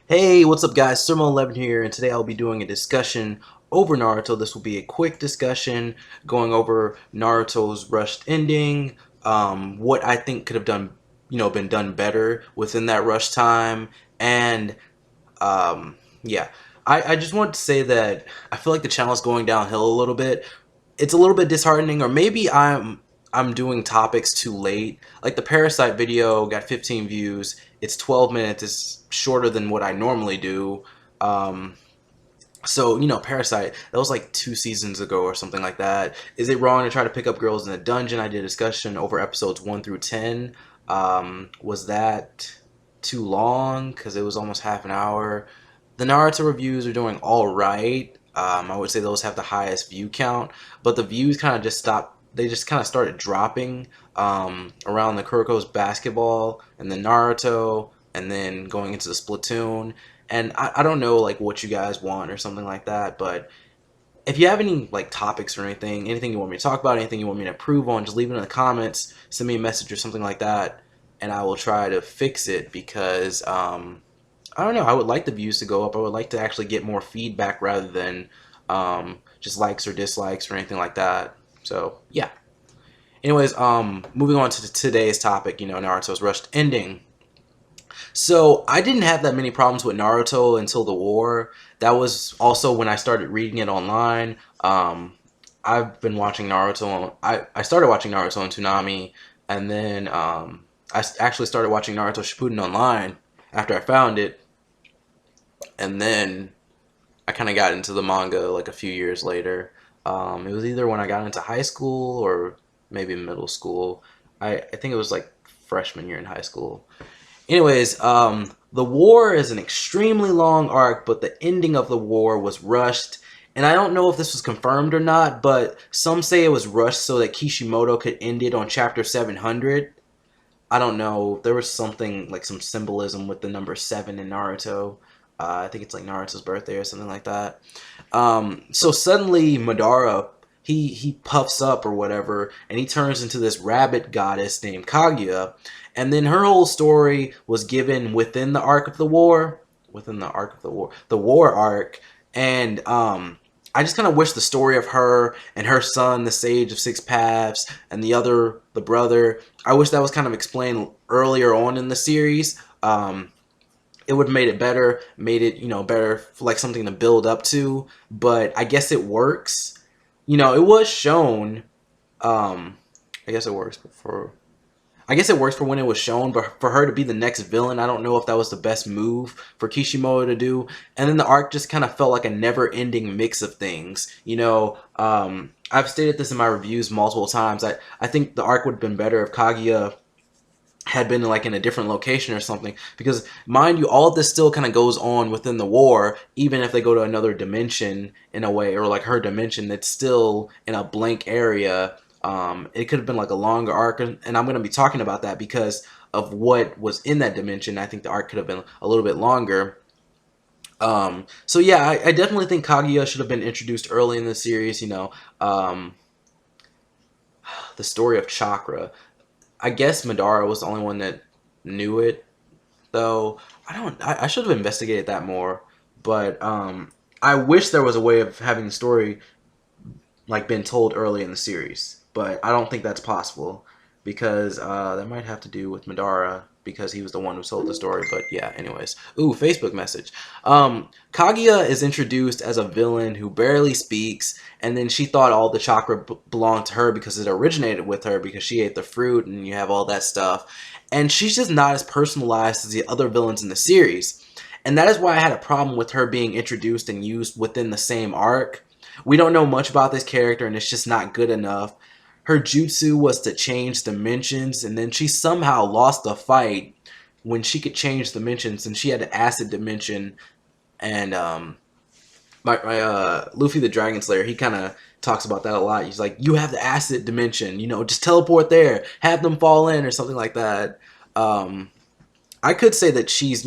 Hey, what's up guys? Sermo11 here, and today I'll be doing a discussion over Naruto. This will be a quick discussion going over Naruto's rushed ending, what I think could have been done better within that rush time, and yeah. I just wanted to say that I feel like the channel is going downhill a little bit. It's a little bit disheartening, or maybe I'm doing topics too late. Like the Parasite video got 15 views. It's 12 minutes. It's shorter than what I normally do. Um, Parasite, that was like 2 seasons ago or something like that. Is it wrong to try to pick up girls in a dungeon? I did a discussion over episodes 1 through 10. Was that too long? Because it was almost half an hour. The Naruto reviews are doing all right. I would say those have the highest view count, but the views kind of just stopped. They just kind of started dropping around the Kuroko's basketball and the Naruto, and then going into the Splatoon. And I don't know like what you guys want or something like that, but if you have any like topics or anything you want me to talk about, anything you want me to improve on, just leave it in the comments, send me a message or something like that, and I will try to fix it because I don't know, I would like the views to go up. I would like to actually get more feedback rather than just likes or dislikes or anything like that. So yeah. Anyways, moving on to today's topic, Naruto's rushed ending. So I didn't have that many problems with Naruto until the war. That was also when I started reading it online. I've been watching Naruto. I started watching Naruto on Toonami, and then actually started watching Naruto Shippuden online after I found it, and then I kind of got into the manga like a few years later. It was either when I got into high school or maybe middle school. I think it was like freshman year in high school. Anyways, the war is an extremely long arc, but the ending of the war was rushed. And I don't know if this was confirmed or not, but some say it was rushed so that Kishimoto could end it on chapter 700. I don't know. There was something like some symbolism with the number 7 in Naruto. I think it's like Naruto's birthday or something like that. So suddenly Madara, he puffs up or whatever, and he turns into this rabbit goddess named Kaguya. And then her whole story was given within the arc of the war, the war arc. And I just kind of wish the story of her and her son, the Sage of Six Paths, and the brother, I wish that was kind of explained earlier on in the series. It would have made it better, made it, better for like something to build up to. But I guess it works. It was shown. I guess it works for. I guess it works for when it was shown, but for her to be the next villain, I don't know if that was the best move for Kishimoto to do. And then the arc just kind of felt like a never-ending mix of things. I've stated this in my reviews multiple times. I think the arc would have been better if Kaguya had been like in a different location or something, because mind you, all of this still kind of goes on within the war. Even if they go to another dimension in a way, or like her dimension, it's still in a blank area. It could have been like a longer arc, and I'm going to be talking about that because of what was in that dimension. I think the arc could have been a little bit longer. So yeah, I definitely think Kaguya should have been introduced early in the series. The story of chakra, I guess Madara was the only one that knew it, though. I should have investigated that more, but I wish there was a way of having the story like been told early in the series, but I don't think that's possible because that might have to do with Madara because he was the one who told the story. But yeah, anyways. Ooh, Facebook message. Kaguya is introduced as a villain who barely speaks, and then she thought all the chakra belonged to her because it originated with her because she ate the fruit, and you have all that stuff. And she's just not as personalized as the other villains in the series. And that is why I had a problem with her being introduced and used within the same arc. We don't know much about this character, and it's just not good enough. Her jutsu was to change dimensions, and then she somehow lost the fight when she could change dimensions, and she had an acid dimension. And my Luffy the Dragon Slayer, he kind of talks about that a lot. He's like, you have the acid dimension, just teleport there, have them fall in or something like that. I could say that she's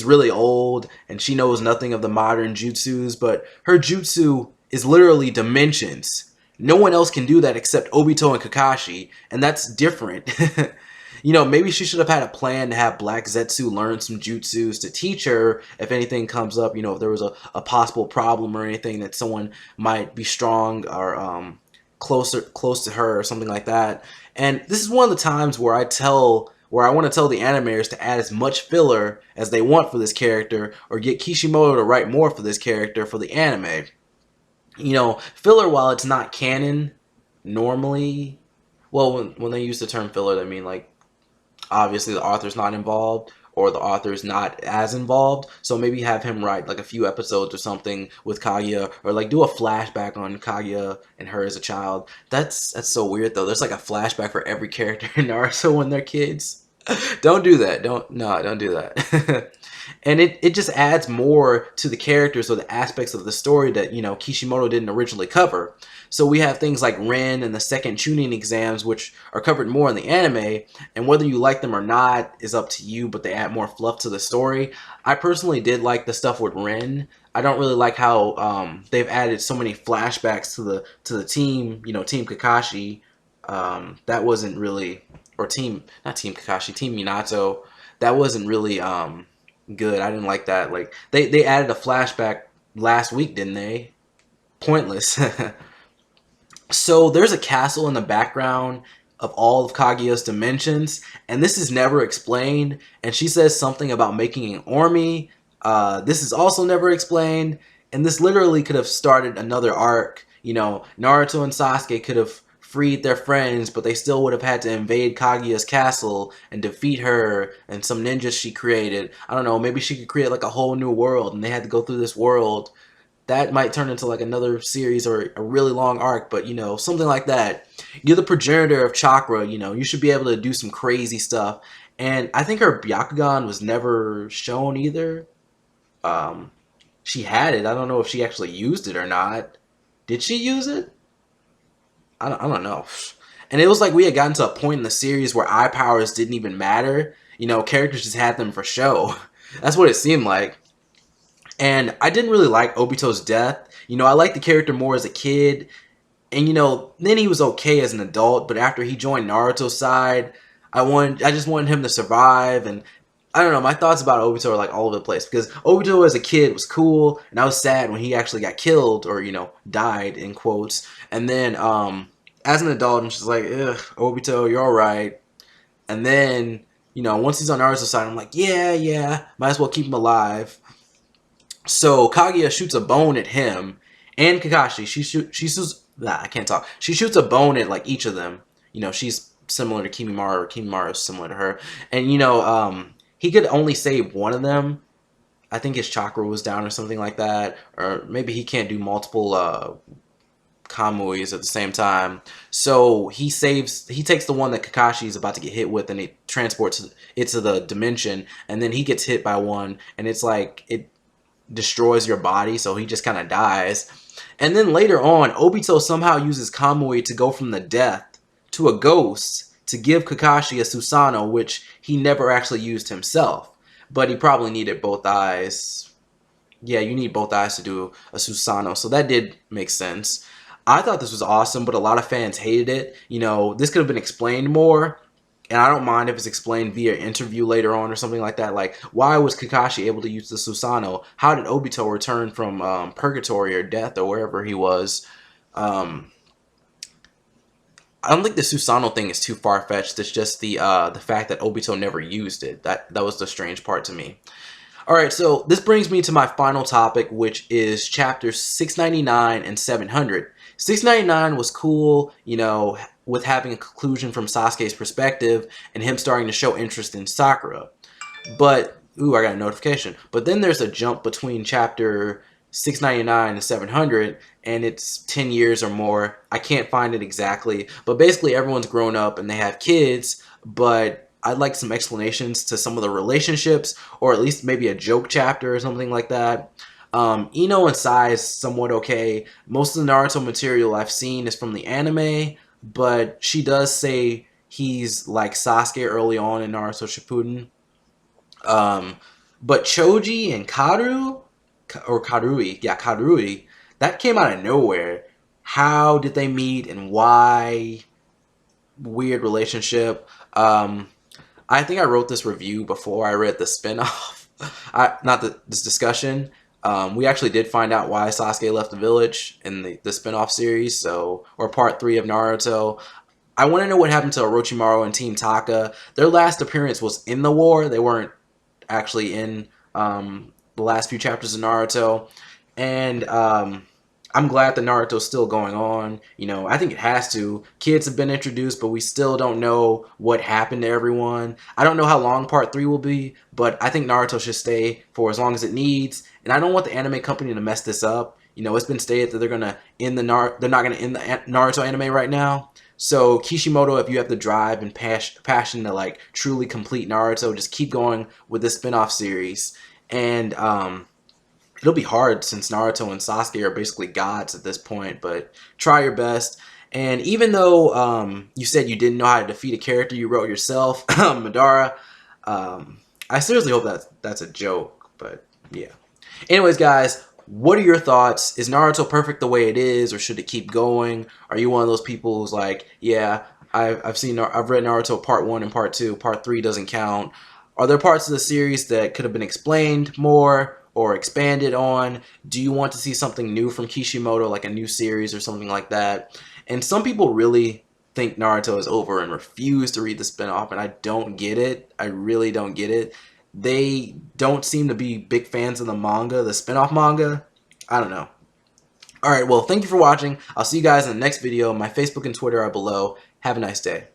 really old and she knows nothing of the modern jutsus, but her jutsu is literally dimensions. No one else can do that except Obito and Kakashi, and that's different. maybe she should have had a plan to have Black Zetsu learn some jutsus to teach her if anything comes up, if there was a possible problem or anything that someone might be strong or close to her or something like that. And this is one of the times where I want to tell the animators to add as much filler as they want for this character, or get Kishimoto to write more for this character for the anime. Filler, while it's not canon normally, well, when they use the term filler, they mean like obviously the author's not involved or the author's not as involved. So maybe have him write like a few episodes or something with Kaguya, or like do a flashback on Kaguya and her as a child. That's so weird though. There's like a flashback for every character in Naruto when they're kids. Don't do that. Don't do that. And it just adds more to the characters or the aspects of the story that Kishimoto didn't originally cover. So we have things like Ren and the second Chunin exams, which are covered more in the anime, and whether you like them or not is up to you, but they add more fluff to the story. I personally did like the stuff with Ren. I don't really like how they've added so many flashbacks to the team, Team Kakashi. That wasn't really, or not Team Kakashi, Team Minato. That wasn't really good. I didn't like that. Like they added a flashback last week, didn't they? Pointless. So there's a castle in the background of all of Kaguya's dimensions, and this is never explained. And she says something about making an army. This is also never explained, and this literally could have started another arc. Naruto and Sasuke could have freed their friends, but they still would have had to invade Kaguya's castle and defeat her and some ninjas she created. I don't know, maybe she could create like a whole new world, and they had to go through this world. That might turn into like another series or a really long arc, but something like that. You're the progenitor of chakra, you should be able to do some crazy stuff. And I think her Byakugan was never shown either. She had it. I don't know if she actually used it or not. Did she use it? I don't know. And it was like we had gotten to a point in the series where eye powers didn't even matter. Characters just had them for show. That's what it seemed like. And I didn't really like Obito's death. I liked the character more as a kid. And, then he was okay as an adult. But after he joined Naruto's side, I just wanted him to survive. And I don't know, my thoughts about Obito are like all over the place. Because Obito as a kid was cool. And I was sad when he actually got killed or, died, in quotes. And then as an adult, I'm just like, ugh, Obito, you're alright. And then, once he's on Naruto's side, I'm like, yeah, might as well keep him alive. So Kaguya shoots a bone at him and Kakashi. She shoots. I can't talk. She shoots a bone at like each of them. She's similar to Kimimaro, or Kimimaro is similar to her. And he could only save one of them. I think his chakra was down or something like that, or maybe he can't do multiple Kamuis at the same time. So he takes the one that Kakashi is about to get hit with, and he transports it to the dimension, and then he gets hit by one, and it's like it destroys your body, so he just kind of dies. And then later on, Obito somehow uses Kamui to go from the death to a ghost to give Kakashi a Susanoo, which he never actually used himself. But he probably needed both eyes. Yeah, you need both eyes to do a Susanoo, so that did make sense. I thought this was awesome, but a lot of fans hated it. This could have been explained more. And I don't mind if it's explained via interview later on or something like that. Like, why was Kakashi able to use the Susanoo? How did Obito return from purgatory or death or wherever he was? I don't think the Susanoo thing is too far-fetched. It's just the fact that Obito never used it. That was the strange part to me. Alright, so this brings me to my final topic, which is chapters 699 and 700. 699 was cool, with having a conclusion from Sasuke's perspective and him starting to show interest in Sakura. But, ooh, I got a notification. But then there's a jump between chapter 699 and 700, and it's 10 years or more. I can't find it exactly. But basically everyone's grown up and they have kids, but I'd like some explanations to some of the relationships, or at least maybe a joke chapter or something like that. Ino and Sai is somewhat okay. Most of the Naruto material I've seen is from the anime, but she does say he's like Sasuke early on in Naruto Shippuden. But Choji and Karui, that came out of nowhere. How did they meet and why? Weird relationship. I think I wrote this review before I read the spinoff. Not this discussion. We actually did find out why Sasuke left the village in the spinoff series, so or part 3 of Naruto. I want to know what happened to Orochimaru and Team Taka. Their last appearance was in the war. They weren't actually in the last few chapters of Naruto, and I'm glad that Naruto's still going on. You know, I think it has to. Kids have been introduced, but we still don't know what happened to everyone. I don't know how long part 3 will be, but I think Naruto should stay for as long as it needs. And I don't want the anime company to mess this up. You know, it's been stated that they're gonna end they're not gonna end the Naruto anime right now. So Kishimoto, if you have the drive and passion to like truly complete Naruto, just keep going with this spin-off series. And it'll be hard since Naruto and Sasuke are basically gods at this point, but try your best. And even though you said you didn't know how to defeat a character you wrote yourself, Madara, I seriously hope that's a joke, but yeah. Anyways, guys, what are your thoughts? Is Naruto perfect the way it is, or should it keep going? Are you one of those people who's like, yeah, I've read Naruto part 1 and part 2, part 3 doesn't count? Are there parts of the series that could have been explained more or expanded on? Do you want to see something new from Kishimoto, like a new series or something like that? And some people really think Naruto is over and refuse to read the spinoff, and I don't get it. I really don't get it. They don't seem to be big fans of the manga, the spinoff manga. I don't know. Alright, well, thank you for watching. I'll see you guys in the next video. My Facebook and Twitter are below. Have a nice day.